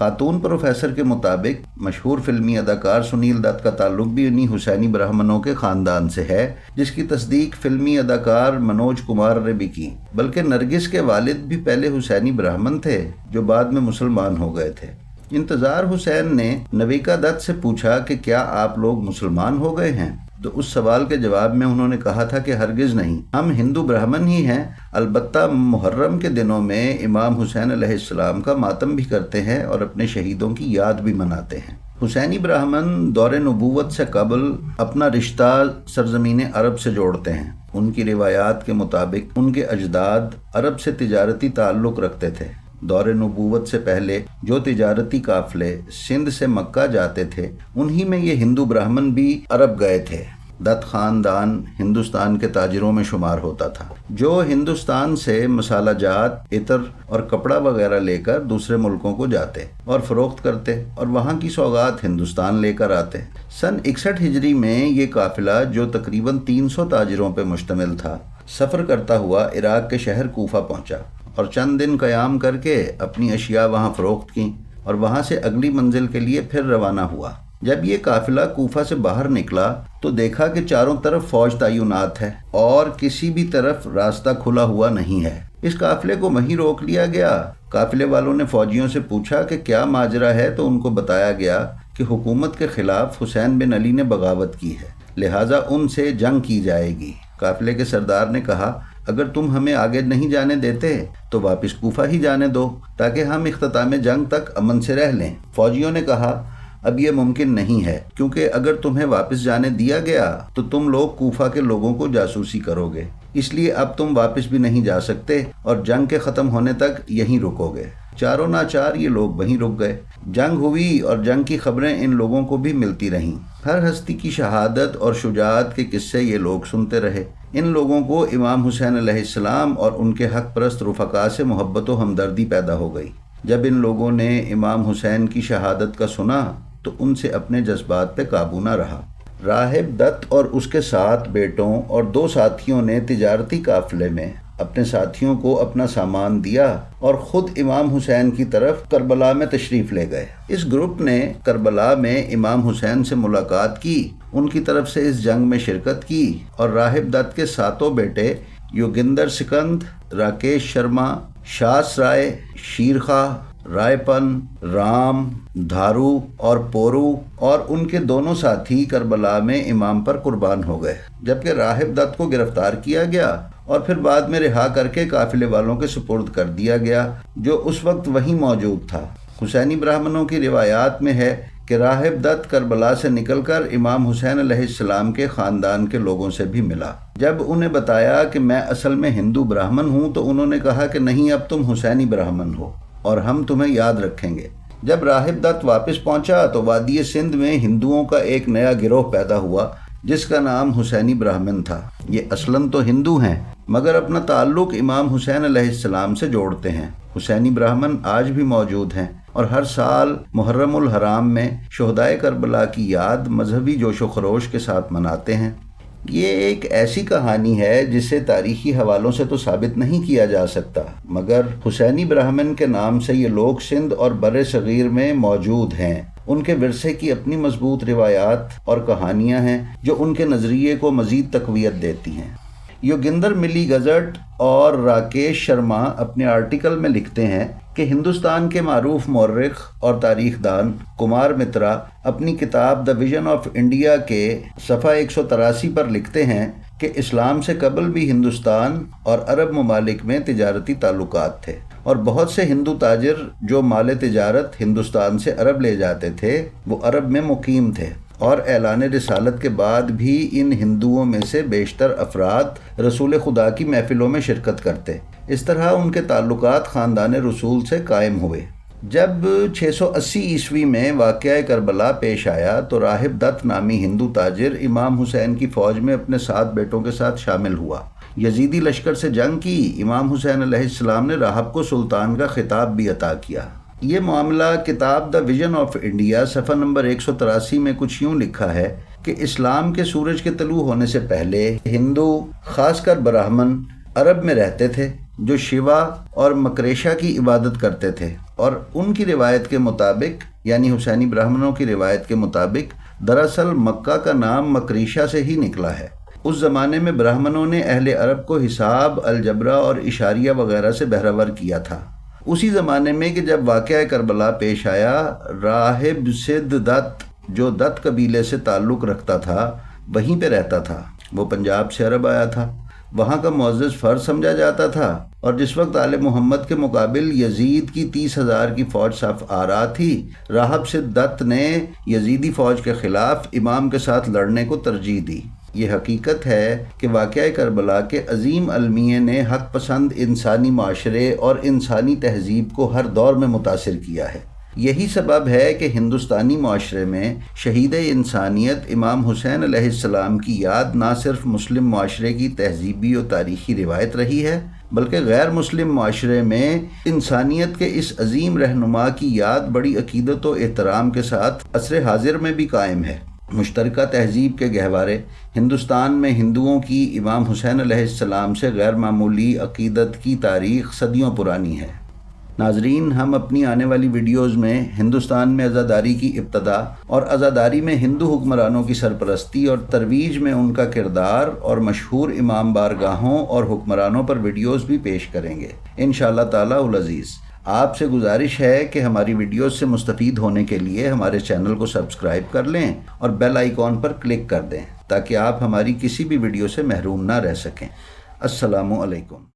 خاتون پروفیسر کے مطابق مشہور فلمی اداکار سنیل دت کا تعلق بھی انہی حسینی برہمنوں کے خاندان سے ہے، جس کی تصدیق فلمی اداکار منوج کمار نے بھی کی۔ بلکہ نرگس کے والد بھی پہلے حسینی برہمن تھے جو بعد میں مسلمان ہو گئے تھے۔ انتظار حسین نے نویکا دت سے پوچھا کہ کیا آپ لوگ مسلمان ہو گئے ہیں؟ تو اس سوال کے جواب میں انہوں نے کہا تھا کہ ہرگز نہیں، ہم ہندو برہمن ہی ہیں، البتہ محرم کے دنوں میں امام حسین علیہ السلام کا ماتم بھی کرتے ہیں اور اپنے شہیدوں کی یاد بھی مناتے ہیں۔ حسینی برہمن دور نبوت سے قبل اپنا رشتہ سرزمین عرب سے جوڑتے ہیں۔ ان کی روایات کے مطابق ان کے اجداد عرب سے تجارتی تعلق رکھتے تھے۔ دور نبوت سے پہلے جو تجارتی قافلے سندھ سے مکہ جاتے تھے، انہی میں یہ ہندو برہمن بھی عرب گئے تھے۔ دت خاندان ہندوستان کے تاجروں میں شمار ہوتا تھا، جو ہندوستان سے مسالہ جات، عطر اور کپڑا وغیرہ لے کر دوسرے ملکوں کو جاتے اور فروخت کرتے اور وہاں کی سوغات ہندوستان لے کر آتے۔ سن 61 ہجری میں یہ قافلہ جو تقریباً 300 تاجروں پر مشتمل تھا، سفر کرتا ہوا عراق کے شہر کوفہ پہنچا اور چند دن قیام کر کے اپنی اشیاء وہاں فروخت کیں اور وہاں سے اگلی منزل کے لیے پھر روانہ ہوا۔ جب یہ قافلہ کوفہ سے باہر نکلا تو دیکھا کہ چاروں طرف فوج تعینات ہے اور کسی بھی طرف راستہ کھلا ہوا نہیں ہے۔ اس قافلے کو وہیں روک لیا گیا۔ قافلے والوں نے فوجیوں سے پوچھا کہ کیا ماجرا ہے، تو ان کو بتایا گیا کہ حکومت کے خلاف حسین بن علی نے بغاوت کی ہے، لہٰذا ان سے جنگ کی جائے گی۔ قافلے کے سردار نے کہا اگر تم ہمیں آگے نہیں جانے دیتے تو واپس کوفہ ہی جانے دو تاکہ ہم اختتام جنگ تک امن سے رہ لیں۔ فوجیوں نے کہا اب یہ ممکن نہیں ہے، کیونکہ اگر تمہیں واپس جانے دیا گیا تو تم لوگ کوفہ کے لوگوں کو جاسوسی کرو گے، اس لیے اب تم واپس بھی نہیں جا سکتے اور جنگ کے ختم ہونے تک یہیں رکو گے۔ چاروں ناچار یہ لوگ وہیں رک گئے۔ جنگ ہوئی اور جنگ کی خبریں ان لوگوں کو بھی ملتی رہیں۔ ہر ہستی کی شہادت اور شجاعت کے قصے یہ لوگ سنتے رہے۔ ان لوگوں کو امام حسین علیہ السلام اور ان کے حق پرست رفقا سے محبت و ہمدردی پیدا ہو گئی۔ جب ان لوگوں نے امام حسین کی شہادت کا سنا تو ان سے اپنے جذبات پہ قابو نہ رہا۔ راہب دت اور اس کے 7 بیٹوں اور 2 ساتھیوں نے تجارتی قافلے میں اپنے ساتھیوں کو اپنا سامان دیا اور خود امام حسین کی طرف کربلا میں تشریف لے گئے۔ اس گروپ نے کربلا میں امام حسین سے ملاقات کی، ان کی طرف سے اس جنگ میں شرکت کی اور راہب دت کے 7 بیٹے یوگندر سکند، راکیش شرما، شاس رائے، شیرخواہ، رائے پن، رام، دھارو اور پورو اور ان کے دونوں ساتھی کربلا میں امام پر قربان ہو گئے، جبکہ راہب دت کو گرفتار کیا گیا اور پھر بعد میں رہا کر کے قافلے والوں کے سپرد کر دیا گیا جو اس وقت وہیں موجود تھا۔ حسینی برہمنوں کی روایات میں ہے کہ راہب دت کربلا سے نکل کر امام حسین علیہ السلام کے خاندان کے لوگوں سے بھی ملا۔ جب انہیں بتایا کہ میں اصل میں ہندو برہمن ہوں تو انہوں نے کہا کہ نہیں، اب تم حسینی برہمن ہو اور ہم تمہیں یاد رکھیں گے۔ جب راہب دت واپس پہنچا تو وادی سندھ میں ہندوؤں کا ایک نیا گروہ پیدا ہوا جس کا نام حسینی برہمن تھا۔ یہ اصلاً تو ہندو ہیں مگر اپنا تعلق امام حسین علیہ السلام سے جوڑتے ہیں۔ حسینی برہمن آج بھی موجود ہیں اور ہر سال محرم الحرام میں شہدائے کربلا کی یاد مذہبی جوش و خروش کے ساتھ مناتے ہیں۔ یہ ایک ایسی کہانی ہے جسے تاریخی حوالوں سے تو ثابت نہیں کیا جا سکتا، مگر حسینی برہمن کے نام سے یہ لوگ سندھ اور بر صغیر میں موجود ہیں۔ ان کے ورثے کی اپنی مضبوط روایات اور کہانیاں ہیں جو ان کے نظریے کو مزید تقویت دیتی ہیں۔ یوگندر ملی گزٹ اور راکیش شرما اپنے آرٹیکل میں لکھتے ہیں کہ ہندوستان کے معروف مورخ اور تاریخ دان کمار مترا اپنی کتاب دا ویژن آف انڈیا کے صفحہ 183 پر لکھتے ہیں کہ اسلام سے قبل بھی ہندوستان اور عرب ممالک میں تجارتی تعلقات تھے اور بہت سے ہندو تاجر جو مال تجارت ہندوستان سے عرب لے جاتے تھے وہ عرب میں مقیم تھے، اور اعلان رسالت کے بعد بھی ان ہندوؤں میں سے بیشتر افراد رسول خدا کی محفلوں میں شرکت کرتے۔ اس طرح ان کے تعلقات خاندان رسول سے قائم ہوئے۔ جب 680 عیسوی میں واقعہ کربلا پیش آیا تو راہب دت نامی ہندو تاجر امام حسین کی فوج میں اپنے 7 بیٹوں کے ساتھ شامل ہوا۔ یزیدی لشکر سے جنگ کی۔ امام حسین علیہ السلام نے راہب کو سلطان کا خطاب بھی عطا کیا۔ یہ معاملہ کتاب دا ویژن آف انڈیا صفحہ نمبر 183 میں کچھ یوں لکھا ہے کہ اسلام کے سورج کے طلوع ہونے سے پہلے ہندو، خاص کر براہمن، عرب میں رہتے تھے جو شیوا اور مکریشا کی عبادت کرتے تھے اور ان کی روایت کے مطابق یعنی حسینی برہمنوں کی روایت کے مطابق دراصل مکہ کا نام مکریشہ سے ہی نکلا ہے۔ اس زمانے میں برہمنوں نے اہل عرب کو حساب، الجبرا اور اشاریہ وغیرہ سے بہرور کیا تھا۔ اسی زمانے میں کہ جب واقعہ کربلا پیش آیا، راہب سدھ دت جو دت قبیلے سے تعلق رکھتا تھا وہیں پہ رہتا تھا۔ وہ پنجاب سے عرب آیا تھا، وہاں کا معزز فرد سمجھا جاتا تھا، اور جس وقت آل محمد کے مقابل یزید کی 30,000 کی فوج صف آرا تھی، راہب سدھ دت نے یزیدی فوج کے خلاف امام کے ساتھ لڑنے کو ترجیح دی۔ یہ حقیقت ہے کہ واقعہ کربلا کے عظیم المیے نے حق پسند انسانی معاشرے اور انسانی تہذیب کو ہر دور میں متاثر کیا ہے۔ یہی سبب ہے کہ ہندوستانی معاشرے میں شہید انسانیت امام حسین علیہ السلام کی یاد نہ صرف مسلم معاشرے کی تہذیبی و تاریخی روایت رہی ہے، بلکہ غیر مسلم معاشرے میں انسانیت کے اس عظیم رہنما کی یاد بڑی عقیدت و احترام کے ساتھ عصر حاضر میں بھی قائم ہے۔ مشترکہ تہذیب کے گہوارے ہندوستان میں ہندوؤں کی امام حسین علیہ السلام سے غیر معمولی عقیدت کی تاریخ صدیوں پرانی ہے۔ ناظرین، ہم اپنی آنے والی ویڈیوز میں ہندوستان میں عزاداری کی ابتدا اور عزاداری میں ہندو حکمرانوں کی سرپرستی اور ترویج میں ان کا کردار اور مشہور امام بارگاہوں اور حکمرانوں پر ویڈیوز بھی پیش کریں گے انشاءاللہ تعالی العزیز۔ آپ سے گزارش ہے کہ ہماری ویڈیوز سے مستفید ہونے کے لیے ہمارے چینل کو سبسکرائب کر لیں اور بیل آئیکن پر کلک کر دیں تاکہ آپ ہماری کسی بھی ویڈیو سے محروم نہ رہ سکیں۔ السلام علیکم۔